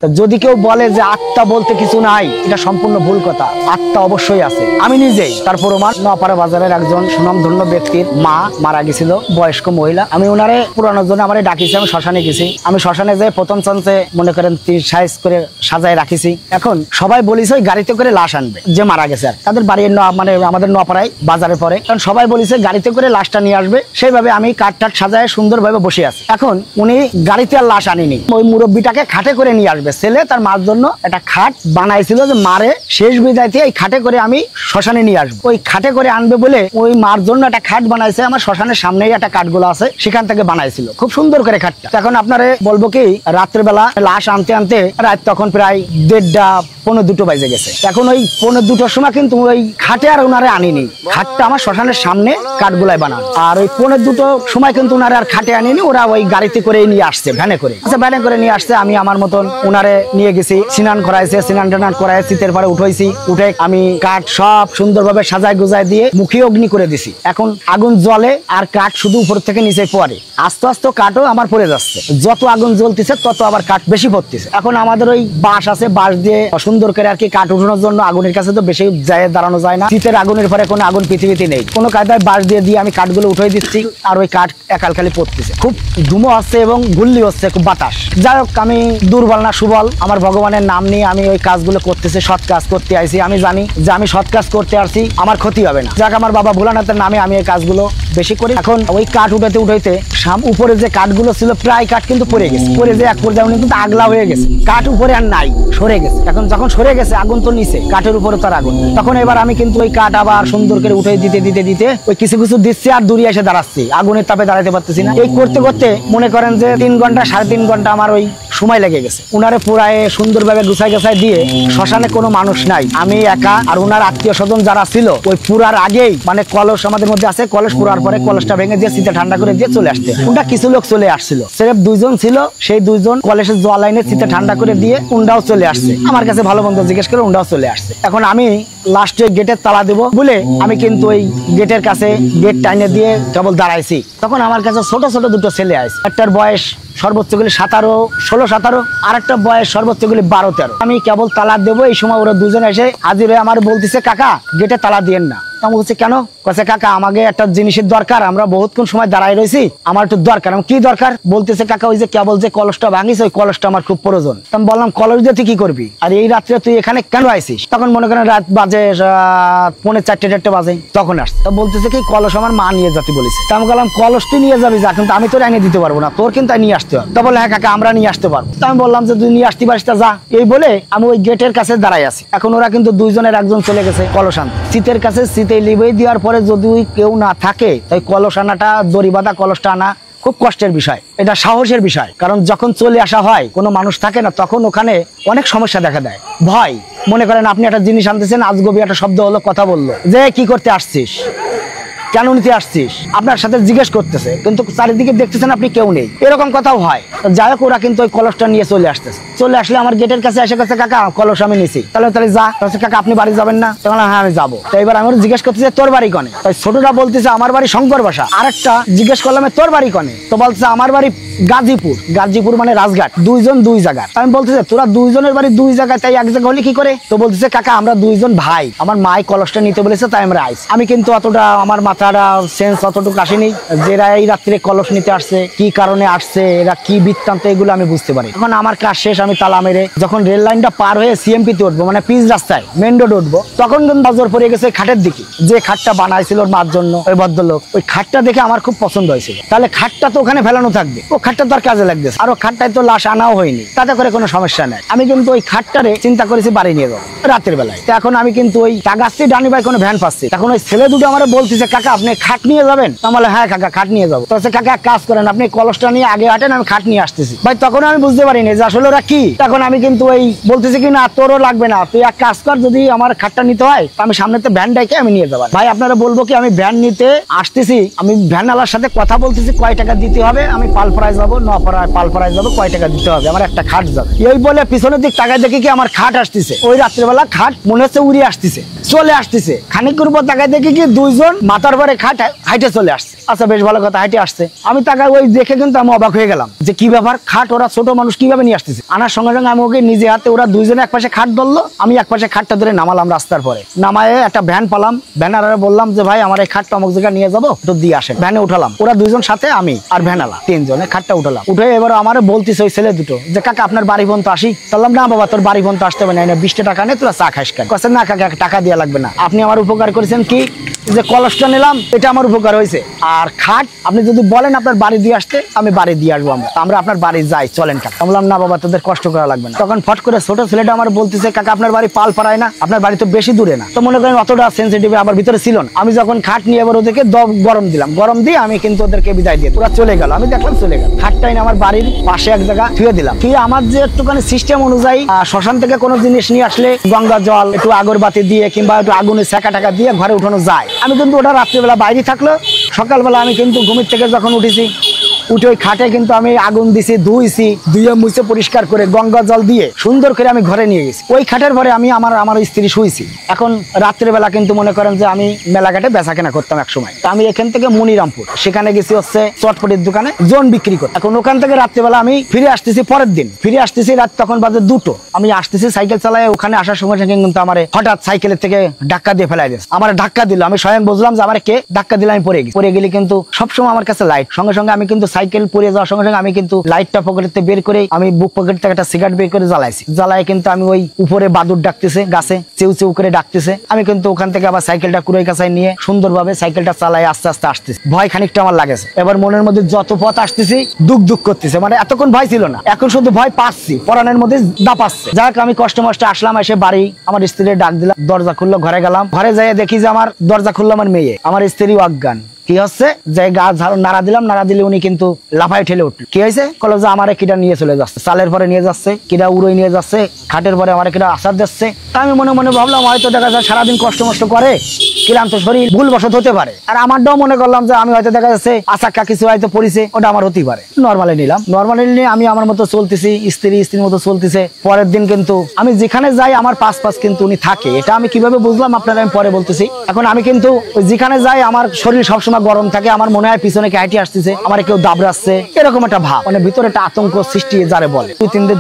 যদি কেউ বলে যে আত্মা বলতে কিছু নাই, এটা সম্পূর্ণ ভুল কথা। আত্মা অবশ্যই আছে। আমি নিজেই তার প্রমাণ। নোয়াপাড়া বাজারের একজন সুনামধন্য ব্যক্তির মা মারা গেছিল, বয়স্ক মহিলা। আমি ওনারে পুরানোর জন্য আমার ডাকিছি, আমি শ্মশানে গেছি। আমি শ্মশানে যাই প্রথম চান্সে মনে করেন 30 সাইজ করে সাজায় রাখিছি। এখন সবাই বলিস ওই গাড়িতে করে লাশ আনবে যে মারা গেছে, আর তাদের বাড়ির মানে আমাদের নোয়াপাড়ায় বাজারে পরে, কারণ সবাই বলিছে গাড়িতে করে লাশটা নিয়ে আসবে। সেইভাবে আমি কাঠ টাট সাজায় সুন্দরভাবে বসে আছি। এখন উনি গাড়িতে আর লাশ আনিনি, ওই মুরব্বীটাকে খাটে করে নিয়ে আসবে। ছেলে তার মার জন্য একটা খাট বানাইছিল যে মারে শেষ বিদায়তে এই খাটে করে আমি শ্মশানে নিয়ে আসবো। ওই খাটে করে আনবে বলে ওই মার জন্য একটা খাট বানাইছে। আমার শ্মশানের সামনেই একটা কাঠগুলো আছে, সেখান থেকে বানাইছিল খুব সুন্দর করে খাটটা। এখন আপনারে বলবো কি, রাত্রেবেলা লাশ আনতে আনতে রাত তখন প্রায় 1:30 পৌনে 2 বাজে গেছে। এখন ওই পৌনে 2টার সময় কিন্তু ওই খাটে আর ওনারে আনিনি, খাটটা আমার শ্মশানের সামনে কাঠগুলাই বানানো। আর ওই পৌনে 2টোর সময় কিন্তু ওনারে আর খাটে আনিনি, ওরা ওই গাড়িতে করে নিয়ে আসছে, ভ্যানে করে। আচ্ছা, ভ্যানে করে নিয়ে আসছে। আমি আমার মতন ওনারে নিয়ে গেছি, স্নান করাইছে, স্নান টান করাই শীতের পরে উঠাইছি। উঠে আমি কাঠ সব সুন্দরভাবে সাজায় গুজায় দিয়ে মুখে অগ্নি করে দিছি। এখন আগুন জ্বলে আর কাঠ শুধু উপর থেকে নিচে পড়ে। আস্তে আস্তে কাঠও আমার পড়ে যাচ্ছে। যত আগুন জ্বলতেছে তত আবার কাঠ বেশি পড়তেছে। এখন আমাদের ওই বাঁশ আছে, বাঁশ দিয়ে সুন্দর করে আর কি কাঠ উঠানোর জন্য আগুনের কাছে তো বেশি যায় দাঁড়ানো যায় না। শীতের আগুনের পরে কোনো আগুন পৃথিবীতে নেই। কোনো কায়দায় বাঁশ দিয়ে আমি কাঠগুলো উঠাই দিচ্ছি, আর ওই কাঠ একাল খালি পড়তেছে। খুব ধুমো হচ্ছে এবং গুল্লি হচ্ছে, খুব বাতাস। যাই হোক, আমি দুর্বল না সুবল, আমার ভগবানের নাম নিয়ে আমি ওই কাজগুলো করতেছি, সৎ কাজ করতে আইছি। আমি জানি যে আমি সৎ কাজ করতে আসছি, আমার ক্ষতি হবে না। যাক, আমার বাবা ভোলানাথের নামে আমি এই কাজগুলো বেশি করি। এখন ওই কাঠ উঠাইতে উঠাইতে উপরে যে কাঠগুলো ছিল প্রায় কাঠ কিন্তু পড়ে গেছে, পড়ে যে এক পর্যায়ে উনি কিন্তু আগলা হয়ে গেছে, কাঠ উপরে আর নাই, সরে গেছে। এখন যখন সরে গেছে আগুন তো নিচে, কাঠের উপরে তার আগুন। তখন এবার আমি কিন্তু ওই কাঠ আবার সুন্দর করে উঠে দিতে দিতে দিতে ওই কিছু কিছু দিচ্ছি, আর দূরে এসে দাঁড়াচ্ছি, আগুনের তাপে দাঁড়াতে পারতেছি না। এই করতে করতে মনে করেন যে 3 ঘন্টা 3.5 ঘন্টা আমার ওই সময় লেগে গেছে। উনারে পুরায় সুন্দরভাবে গুছাই গাছাই দিয়ে, শ্মশানে কোনো মানুষ নাই, আমি একা আর উনার আত্মীয় স্বজন যারা ছিল ওই পুরার আগেই, মানে কলস আমাদের মধ্যে আছে, কলস পুরার পরে কলসটা ভেঙে দিয়ে শীতে ঠান্ডা করে দিয়ে চলে আসতে। উনটা কিছু লোক চলে আসছিল, সিরেফ 2 জন ছিল, সেই 2 জন কলেজের জল আইনে শীতে ঠান্ডা করে দিয়ে উন্ডাও চলে আসছে। আমার কাছে ভালো মন্দ জিজ্ঞেস করে উন্ডাও চলে আসছে। এখন আমি লাস্টে গেটের তালা দেবো বলে আমি কিন্তু ওই গেটের কাছে গেট টাইনে দিয়ে কেবল দাঁড়াইছি। তখন আমার কাছে ছোট ছোট 2টো ছেলে আসছে। একটার বয়স সর্বোচ্চ গুলি 16-17, আর একটা বয়স সর্বোচ্চ গুলি 12-13। আমি কেবল তালা দেবো, এই সময় ওরা 2জন এসে হাজির হয়ে আমার বলতেছে, কাকা গেটে তালা দিয়েন না। আমি বলছি কেন? কাছে কাকা আমাকে একটা জিনিসের দরকার, আমরা বহুতক্ষণ সময় দাঁড়াই রয়েছি, আমার একটু দরকার। আমি কি দরকার? বলতেছে কাকা ওই যে কেবল যে কলসটা ভাঙিস, ওই কলসটা আমার খুব প্রয়োজন। আমি বললাম কলস দিয়ে তুই কি করবি, আর এই রাত্রে তুই এখানে কেন আইসিস? তখন মনে করেন রাত বাজে 4:30 বাজে, তখন আসছে। তো বলতেছে কি কলস আমার মা নিয়ে যাতে বলেছে। তো আমি বললাম কলস তুই নিয়ে যাবি যা, কিন্তু আমি তোর এনে দিতে পারবো না, তোর কিন্তু নিয়ে আসতে হবে। তো বলে হ্যাঁ কাকা আমরা নিয়ে আসতে পারবো। তো আমি বললাম যে তুই নিয়ে আসতে পারিস তা যা। এই বলে আমি ওই গেটের কাছে দাঁড়াই আছি। এখন ওরা কিন্তু 2 জনের একজন চলে গেছে কলস আনতে। শীতের কাছে শীতে লিবে দেওয়ার পরে যদি কেউ না থাকে, তাই কলস আনাটা, দড়ি বাঁধা কলসটা আনা খুব কষ্টের বিষয়, এটা সাহসের বিষয়। কারণ যখন চলে আসা হয়, কোনো মানুষ থাকে না, তখন ওখানে অনেক সমস্যা দেখা দেয়। ভয়, মনে করেন আপনি একটা জিনিস আনতেছেন, আজগবি একটা শব্দ হলো, কথা বললো যে কি করতে আসছিস, কেন নিতে আসছিস, আপনার সাথে জিজ্ঞেস করতেছে, কিন্তু চারিদিকে দেখতেছেন আপনি কেউ নেই, এরকম কথাও হয়। যাই হোক, ওরা কিন্তু ওই কলসটা নিয়ে চলে আসতেছে। চলে আসলে আমার গেটের কাছে এসে গেছে, কাকা কলস আমি নিছি। তাহলে যা। কাকা আপনি বাড়ি যাবেন না? তখন হ্যাঁ আমি যাবো। তো এবার আমি জিজ্ঞেস করতেছে তোর বাড়ি কনে? তাই ছোটটা বলতেছে আমার বাড়ি শঙ্কর বাসা। আরেকটা জিজ্ঞেস করলাম তোর বাড়ি কনে? তো বলছে আমার বাড়ি গাজীপুর। গাজীপুর মানে রাজঘাট। 2 জন 2 জায়গায়। আমি বলতেছে তোরা 2 জনের বাড়ি 2 জায়গায়, তাই এক জায়গা হলে কি করে? তো বলতেছে কাকা আমরা 2 জন ভাই, আমার মাই কলসটা নিতে বলেছে, তাই আমরা আইছি। আমি কিন্তু অতটা আমার মাথাটা সেন্স অতটুকু আসেনি যে এরা এই রাত্রে কলস নিতে আসছে, কি কারণে আসছে, এরা কি বৃত্তান্ত, এগুলো আমি বুঝতে পারি। এখন আমার কাজ শেষ, আমি তালা মেরে যখন রেল লাইনটা পার হয়ে সিএমপিতে উঠবো, মানে পিচ রাস্তায় মেন রোড উঠবো, তখন কিন্তু নজর পড়ে গেছে খাটের দিকে, যে খাটটা বানাইছিল ওর মার জন্য ওই ভদ্রলোক। ওই খাটটা দেখে আমার খুব পছন্দ হয়েছিল। তাহলে খাটটা তো ওখানে ফেলানো থাকবে, ও খাটটা তো আর কাজে লাগতেছে, আর ও খাটটায় তো লাশ আনাও হয়নি, তাতে করে কোনো সমস্যা নাই। আমি কিন্তু ওই খাটটারে চিন্তা করেছি বাড়ি নিয়ে যাবো রাতের বেলায়। তো এখন আমি কিন্তু ওই টাগাচ্ছি ডানি ভাই কোনো ভ্যান পাচ্ছি। তখন ওই ছেলে দুটো আমার বলতেছে কাকা আপনি খাট নিয়ে যাবেন? তাহলে হ্যাঁ কাকা খাট নিয়ে যাবো। তো কাকা এক কাজ করেন, আপনি কলসটা নিয়ে আগে হাঁটেন, আমি খাট নিয়ে আসতেছি। ভাই তখন আমি বুঝতে পারিনি যে আসলে ওরা কি। তখন আমি কিন্তু ওই বলতেছি কি না তোরও লাগবে না, তুই এক কাজ কর, যদি আমার খাটটা নিতে হয় আমি সামনেতে ভ্যান ডাইকে আমি নিয়ে যাবো। ভাই আপনারা বলবো কি আমি ভ্যান নিতে আসতেছি, আমি ভ্যানওয়ালার সাথে কথা বলতেছি কয় টাকা দিতে হবে, আমি পালপাড়ায় যাবো, নোয়াপাড়ায় পালপাড়ায় যাবো, কয় টাকা দিতে হবে, আমার একটা খাট যাবে। এই বলে পিছনের দিক টাকা দেখি কি আমার খাট আসতেছে। ওই রাত্রেবেলা খাট মনে হচ্ছে উড়ে আসতেছে, চলে আসতেছে। খানিকের উপর তাকায় দেখি কি দুইজন মাথার পরে খাট হাইটে চলে আসছে। আচ্ছা বেশ ভালো কথা, হাইটে আসছে। আমি তাকায় ওই দেখে কিন্তু আমি অবাক হয়ে গেলাম যে কি ব্যাপার, খাট ওরা ছোট মানুষ কিভাবে নিয়ে আসতেছে। আনার সঙ্গে সঙ্গে আমি ওকে নিজে হাতে, ওরা দুইজনে এক পাশে খাট ধরলো, আমি এক পাশে খাটটা ধরে নামালাম রাস্তার পরে। নামায় একটা ভ্যান পালাম, ভ্যানারে বললাম যে ভাই আমার এই খাটটা অমুক জায়গায় নিয়ে যাবো, তো দিয়ে আসেন। ভ্যানে উঠালাম, ওরা দুইজন সাথে আমি আর ভ্যানালা, তিনজনে খাটটা উঠালাম। উঠে এবার আমার বলতেছে ওই ছেলে দুটো যে কাকা আপনার বাড়ি পর্যন্ত আসি। বললাম না বাবা তোর বাড়ি পর্যন্ত আসতে হবে না, 20 টাকা নেই, তোরা চা খাস কেন? না কাকা টাকা দেওয়া লাগবে না, আপনি আমার উপকার করেছেন কি যে কলসটা নিলাম, এটা আমার উপকার হয়েছে। আর খাট আপনি যদি বলেন আপনার বাড়ি দিয়ে আসতে, আমি বাড়ি দিয়ে আসবো, আমরা আপনার বাড়ি যাই, চলেন কাকা। বললাম না বাবা তোদের কষ্ট করা লাগবে না। তখন ফট করে ছোট ছেলেটা আমার বলতেছে কাকা আপনার বাড়ি পাল পাড়ায় না, আপনার বাড়ি তো বেশি দূরে না। তো মনে করেন অতটা সেন্সিটিভ আমার ভিতরে ছিল না। আমি যখন খাট নিয়ে এবার ওদেরকে গরম দিলাম, গরম দিয়ে আমি কিন্তু ওদেরকে বিদায় দিয়ে ওরা চলে গেল। আমি দেখলাম চলে গেল। খাটটাই আমার বাড়ির পাশে এক জায়গা থুয়ে দিলাম। থুয়ে আমার যে একটুখানি সিস্টেম অনুযায়ী শ্মশান থেকে কোনো জিনিস নিয়ে আসলে গঙ্গা জল একটু আগরবাতি দিয়ে কিংবা একটু আগুনের সেকা টাকা দিয়ে ঘরে উঠানো যায়। আমি কিন্তু ওটা রাত্রিবেলা বাইরে থাকলো, সকালবেলা আমি কিন্তু ঘুমের থেকে যখন উঠেছি, উঠে ওই খাটে কিন্তু আমি আগুন দিছি, ধুইছি, ধুয়ে মুছে পরিষ্কার করে গঙ্গা জল দিয়ে সুন্দর করে আমি ঘরে নিয়ে গেছি। ওই খাটের পরে আমি আমার স্ত্রী শুয়েছি। এখন রাত্রিবেলা কিন্তু মনে করেন যে আমি মেলাঘাটে বেচা কেনা করতাম এক সময়। আমি এখান থেকে মনিরামপুর সেখানে গেছি হচ্ছে চটপটির দোকানে জোন বিক্রি করতে। এখন ওখান থেকে রাত্রিবেলা আমি ফিরে আসতেছি, পরের দিন ফিরে আসতেছি, রাত তখন বাজে 2টো। আমি আসতেছি সাইকেল চালায়, ওখানে আসার সঙ্গে সঙ্গে কিন্তু আমার হঠাৎ সাইকেলের থেকে ধাক্কা দিয়ে ফেলাই দিয়েছে। আমার ধাক্কা দিল, আমি স্বয়ং বুঝলাম যে আমার কে ধাক্কা দিলে। আমি পড়ে গেলি কিন্তু সবসময় আমার কাছে লাইট, সঙ্গে সঙ্গে আমি কিন্তু সাইকেল পড়ে যাওয়ার সঙ্গে সঙ্গে আমি কিন্তু লাইটটা পকেটে বের করে আমি বুক পকেট থেকে একটা সিগারেট বের করে জ্বালাইছি। জ্বালায় কিন্তু আমি ওই উপরে বাদুর ডাকতেছে, গাছে চেউ চেউ করে ডাকতেছে। আমি কিন্তু ওখান থেকে আবার সাইকেলটা কুড়াই কাছায় নিয়ে সুন্দরভাবে সাইকেলটা চালাই আস্তে আস্তে আসতেছি। ভয় খানিকটা আমার লাগেছে। এবার মনের মধ্যে যত পথ আসতেছি দুঃখ দুঃখ করতেছে, মানে এতক্ষণ ভয় ছিল না, এখন শুধু ভয় পাচ্ছি, পরানের মধ্যে দাপাচ্ছে। যাক আমি কষ্ট মষ্ট আসলাম, এসে বাড়ি আমার স্ত্রীর ডাক দিলাম, দরজা খুললো, ঘরে গেলাম। ঘরে যাই দেখি যে আমার দরজা খুললো আমার মেয়ে, আমার স্ত্রী অজ্ঞান। কি হচ্ছে যে গাছ ঝাড়ু নাড়া দিলাম, নাড়া দিলে উনি কিন্তু লাফাই ঠেলে উঠল। কি হয়েছে? কলো যে আমারে কিটা নিয়ে চলে যাচ্ছে, চালের পরে নিয়ে যাচ্ছে, কিটা উড়োই নিয়ে যাচ্ছে, খাটের পরে আমার কিটা আচার দিচ্ছে। তা আমি মনে মনে ভাবলাম হয়তো দেখা যায় সারাদিন কষ্ট মষ্ট করে ক্লান্ত শরীর, ভুল বশত হতে পারে। আর আমারটাও মনে করলাম যে আমি হয়তো দেখা যাচ্ছে আচাক্কা কিছু হয়তো পড়েছে, ওটা আমার হতেই পারে। নর্মালি নিলাম, নর্মালি নিয়ে আমি আমার মতো চলতেছি, স্ত্রীর মতো চলতেছে। পরের দিন কিন্তু আমি যেখানে যাই আমার পাশ কিন্তু উনি থাকে। এটা আমি কিভাবে বুঝলাম আপনারা আমি পরে বলতেছি। এখন আমি কিন্তু যেখানে যাই আমার শরীর সবসময় গরম থাকে, আমার মনে হয় পিছনে কে হাঁটি আসতেছে, আমার কেউ দাবড়াচ্ছে, এরকম একটা ভাব, মানে ভিতরে একটা আতঙ্ক সৃষ্টি যারে বলে। 2-3 দিন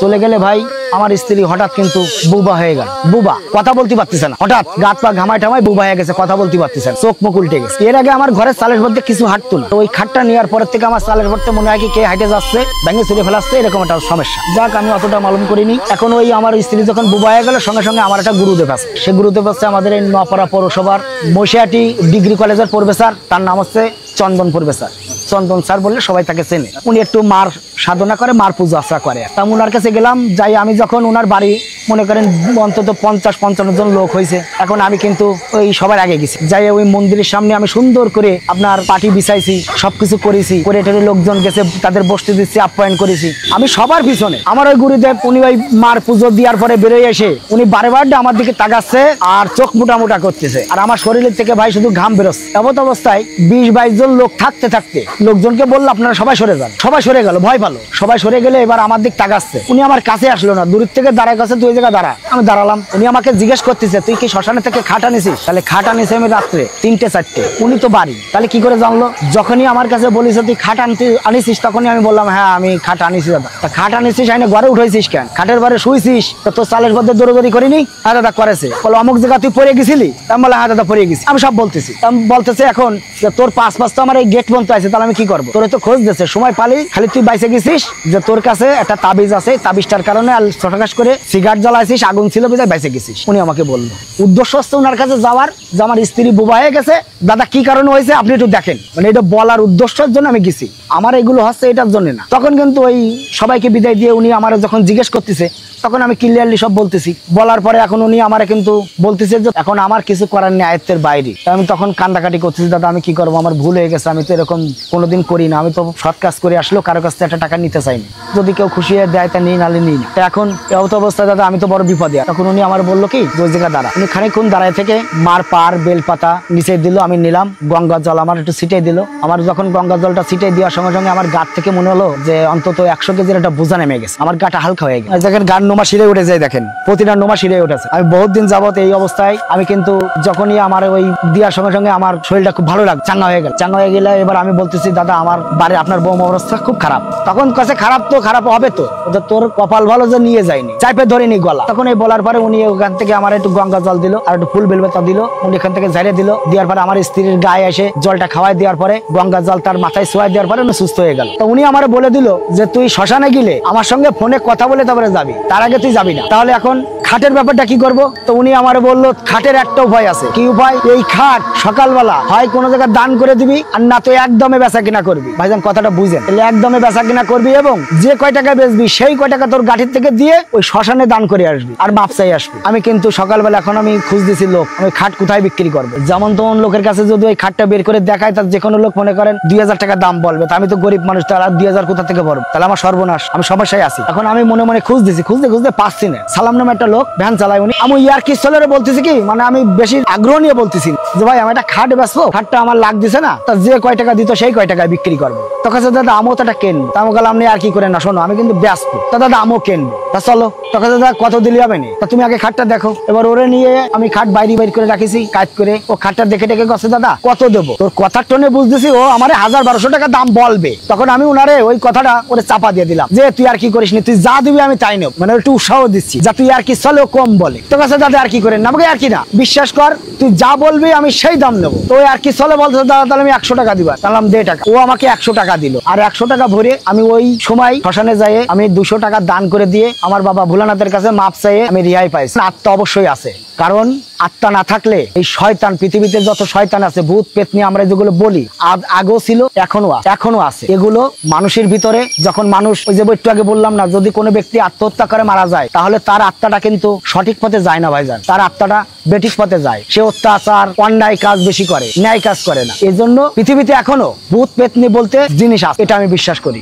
চলে গেলে ভাই আমার স্ত্রী হঠাৎ কিন্তু বুবা হয়ে গেল। বুবা, কথা বলতে পারতেছে না, হঠাৎ গাত পা ঘামায় টামায় বুবা হয়ে গেছে, কথা বলতে পারতেছে না, চোখ মুখ উল্টে গেছে। এর আগে আমার ঘরের চালের মধ্যে কিছু হাঁটতো না, ওই খাটটা নেওয়ার পরের থেকে আমার চালের মধ্যে মনে হয় কি কে হাঁটে যাচ্ছে, ভেঙে চুরে ফেলাচ্ছে, এরকম একটা সমস্যা। যাক আমি অতটা মালুম করিনি। এখন ওই আমার স্ত্রী যখন বুবা হয়ে গেল, সঙ্গে সঙ্গে আমার একটা গুরুদেব আছে। সে গুরুদেব আছে আমাদের এই নোয়াপাড়া পৌরসভার মহিষাহাটি ডিগ্রি কলেজের প্রফেসর, তার নাম হচ্ছে চন্দন প্রফেসর। চন্দন স্যার বললে সবাই তাকে চেনে। উনি একটু মার সাধনা করে, মার পূজা আশ্রা করে। তা উনার কাছে গেলাম, যাই আমি যখন ওনার বাড়ি মনে করেন অন্তত 50-55 জন লোক হয়েছে। এখন আমি কিন্তু ওই সবার আগে গেছি, যাই ওই মন্দিরের সামনে আমি সুন্দর করে আপনার পাটি বিছাইছি, সবকিছু করেছি, করে টেরে লোকজন গেছে, তাদের বসতে দিচ্ছি, আপ্যায়ন করেছি আমি সবার পিছনে। আমার ওই গুরুদেব উনি ওই মার পুজো দেওয়ার পরে বেরোয় এসে উনি বারবার আমার দিকে তাকাচ্ছে আর চোখ মোটা করতেছে, আর আমার শরীরের থেকে ভাই শুধু ঘাম বেরোচ্ছে। এমত অবস্থায় 20-22 জন লোক থাকতে লোকজনকে বললো আপনারা সবাই সরে যান। সবাই সরে গেল, ভয় পালো, সবাই সরে গেলে এবার আমার দিক তাকাচ্ছে। উনি আমার কাছে আসলো না, দূর থেকে দাঁড়ায় কাছে, তুই জায়গা দাঁড়া। আমি দাঁড়ালাম। উনি আমাকে জিজ্ঞেস করতেছে তুই কি শ্মশানে থেকে খাট আনিছিস? তাহলে খাট আনিছি আমি রাত্রে 3টে-4টে। উনি তো বাড়ি, তাহলে কি করে জানলো? যখনই আমার কাছে বলিস তুই খাট আনিছিস, তখনই আমি বললাম হ্যাঁ আমি খাট আনিছি দাদা। তা খাট আনিছিস আইনে ঘরে উঠেছিস কেন? খাটের বারে শুয়েছিস তো তোর চালের মধ্যে দৌড়ি করিনি? হ্যাঁ দাদা করেছে। বলো অমুক জায়গা তুই পড়ে গেছিলি? আমি বললাম হ্যাঁ দাদা পড়ে গেছি। আমি সব বলতেছি। বলতেছে এখন তোর পাঁচ তো আমার এই গেট বন্ধ আছে, তাহলে আমি কি করবো? তোর তো খোঁজ দিচ্ছে, সময় পালি খালি তুই বাইসে গেছিস যে তোর কাছে একটা তাবিজ আছে, তাবিজটার কারণে ছোটখাস করে সিগারেট জ্বালাইছিস, আগুন ছিল বিধায় বাইসে গেছিস। উনি আমাকে বললো উদ্দেশ্য হচ্ছে ওনার কাছে যাওয়ার যে আমার স্ত্রী বুবা হয়ে গেছে, দাদা কি কারণে হয়েছে আপনি একটু দেখেন, মানে এটা বলার উদ্দেশ্যের জন্য আমি গেছি, আমার এগুলো হচ্ছে এটার জন্য না। তখন কিন্তু ওই সবাইকে বিদায় দিয়ে উনি আমার যখন জিজ্ঞেস করতেছে তখন আমি ক্লিয়ারলি সব বলতেছি। বলার পরে এখন উনি আমারে কিন্তু বলতেছে যে এখন আমার কিছু করার নেই, আয়ত্তের বাইরে। আমি তখন কান্দাকাটি করতেছি, দাদা আমি কি করবো, আমার ভুল হয়ে গেছে, আমি তো এরকম কোনোদিন করি না। আমি তো সৎ কাজ করে আসলেও কারো কাছ থেকে একটা টাকা নিতে চাইনি। যদি কেউ খুশি হয়ে দেয় তা নিই, নালে নিই না। এখন এত অবস্থায় দাদা আমি তো বড় বিপদে। তখন উনি আমার বললো কি ওই জায়গা দাঁড়া। উনি খানিকক্ষণ দাঁড়ায় থেকে মার পার বেলপাতা নিচে দিল, আমি নিলাম। গঙ্গার জল আমার একটু ছিটাই দিল। আমার যখন গঙ্গার জলটা ছিটাই দেওয়ার সঙ্গে সঙ্গে আমার গাত থেকে মনে হলো যে অন্তত 100 কেজির একটা বোঝা নেমে গেছে। আমার গাটা হালকা হয়ে গেছে। দেখেন গান নোমা শিরে উঠে যায়, দেখেন প্রতিটা নোমা শিরে উঠেছে। আমি বহুত দিন যাবত এই অবস্থায়। আমি কিন্তু যখনই আমার ওই দেওয়ার সঙ্গে সঙ্গে আমার শরীরটা খুব ভালো লাগে, চাঙ্গা হয়ে গেল। চাঙ্গা হয়ে গেলে এবার আমি বলতেছি দাদা আমার বাড়ি আপনার বৌমা অবস্থা খুব খারাপ। তখন কাছে খারাপ তো খারাপ হবে তো, তোর কপাল ভালো যে নিয়ে যায়নি, চাইপে ধরেনি গলা। তখন এই বলার পরে উনি ওখান থেকে আমার একটু গঙ্গা জল দিল আর একটু ফুল বেলপাতা দিল। উনি এখান থেকে ঝাড়িয়ে দিল। দেওয়ার পরে আমার স্ত্রীর গায়ে এসে জলটা খাওয়াই দেওয়ার পরে গঙ্গা জল তার মাথায় ছোঁয়াই দেওয়ার পরে উনি সুস্থ হয়ে গেল। তো উনি আমার বলে দিল যে তুই শ্মশানে গেলে আমার সঙ্গে ফোনে কথা বলে তারপরে যাবি, তার আগে তুই যাবি না। তাহলে এখন খাটের ব্যাপারটা কি করব? তো উনি আমার বললো খাটের একটা উপায় আছে। কি উপায়? এই খাট সকালবেলা হয় কোনো জায়গায় দান করে দিবি, আর না তো একদমে বেচা কিনা করবি। ভাইজান কথাটা বুঝেন, তাহলে একদমে বেচা কিনা করবি এবং যে কয় টাকা বেচবি সেই কয় টাকা তোর গাঠির থেকে দিয়ে ওই শ্মশানে দান করে আসবি আর মাপ চাই আসবি। আমি কিন্তু সকালবেলা এখন আমি খুঁজ দিছি লোক, আমি খাট কোথায় বিক্রি করবো। যেমন তেমন লোকের কাছে যদি ওই খাটটা বের করে দেখায়, তার যে কোনো লোক মনে করেন 2000 টাকা দাম বলবে। তা আমি তো গরিব মানুষ, তার 2000 কোথা থেকে বলবো? তাহলে আমার সর্বনাশ, আমি সমস্যায় আছি। এখন আমি মনে মনে খুঁজ দিছি, খুঁজতে পাচ্ছি না। সালাম নামে একটা লোক ভ্যান চালায়, উনি আমি ইয়ার কি চলে বলতেছি কি, মানে আমি বেশি আগ্রহ নিয়ে বলতেছি যে ভাই আমি একটা খাট বেচবো, খাটটা আমার লাগ দিছে না, তা যে কয় টাকা দিত সেই কয় টাকায় বিক্রি করবো। তখন দাদা আমও তো একটা কেনবো। তা আমি গেলাম আর কি করে না, শোনো আমি কিন্তু ব্যস্ত। তা দাদা আমও কেনবো, তা চলো। তখন দাদা কত দিলি হবে না, তা তুমি আগে খাটটা দেখো। এবার ওরে নিয়ে আমি খাট বাইরে করে রাখিছি কাজ করে। ও খাটটা দেখে দেখে গেছে দাদা কত দেবো। তোর কথার টোনে বুঝতেছি ও আমার 1000-1200 টাকা দাম বলবে। তখন আমি উনারে ওই কথাটা ওরে চাপা দিয়ে দিলাম যে তুই আর কি করিস নি, তুই যা দিবি আমি তাই নেব। মানে একটু উৎসাহ দিচ্ছি যা তুই আর কি চলে কম বলে। তো কাছে দাদা আর কি করে না, আমাকে আর কি না, বিশ্বাস কর তুই যা বলবি আমি সেই দাম নেবো। তো আর কি চলে বলতে দাদা তাহলে আমি 100 টাকা দিবা। তাহলে দে টাকা। ও আমাকে 100 টাকা দিল আর 100 টাকা ভরে আমি ওই সময় শ্মশানে যাই আমি 200 টাকা দান করে দিয়ে আমার বাবা ভোলানাথের কাছে মাপ চাইয়ে আমি রেহাই পাইছি। আত্মা অবশ্যই আছে, কারণ আত্মা না থাকলে এই শয়তান, পৃথিবীতে যত শয়তান আছে ভূত পেতনি আমরা যেগুলো বলি আগেও ছিল এখনো আছে। এগুলো মানুষের ভিতরে যখন মানুষ ওই যে একটু আগে বললাম না, যদি কোনো ব্যক্তি আত্মহত্যা করে মারা যায় তাহলে তার আত্মাটা কিন্তু সঠিক পথে যায় না ভাইজান, তার আত্মাটা বেঠিক পথে যায়। সে অত্যাচার অন্যায় কাজ বেশি করে, ন্যায় কাজ করে না। এজন্য পৃথিবীতে এখনো ভূত পেতনি বলতে জিনিস আছে, এটা আমি বিশ্বাস করি।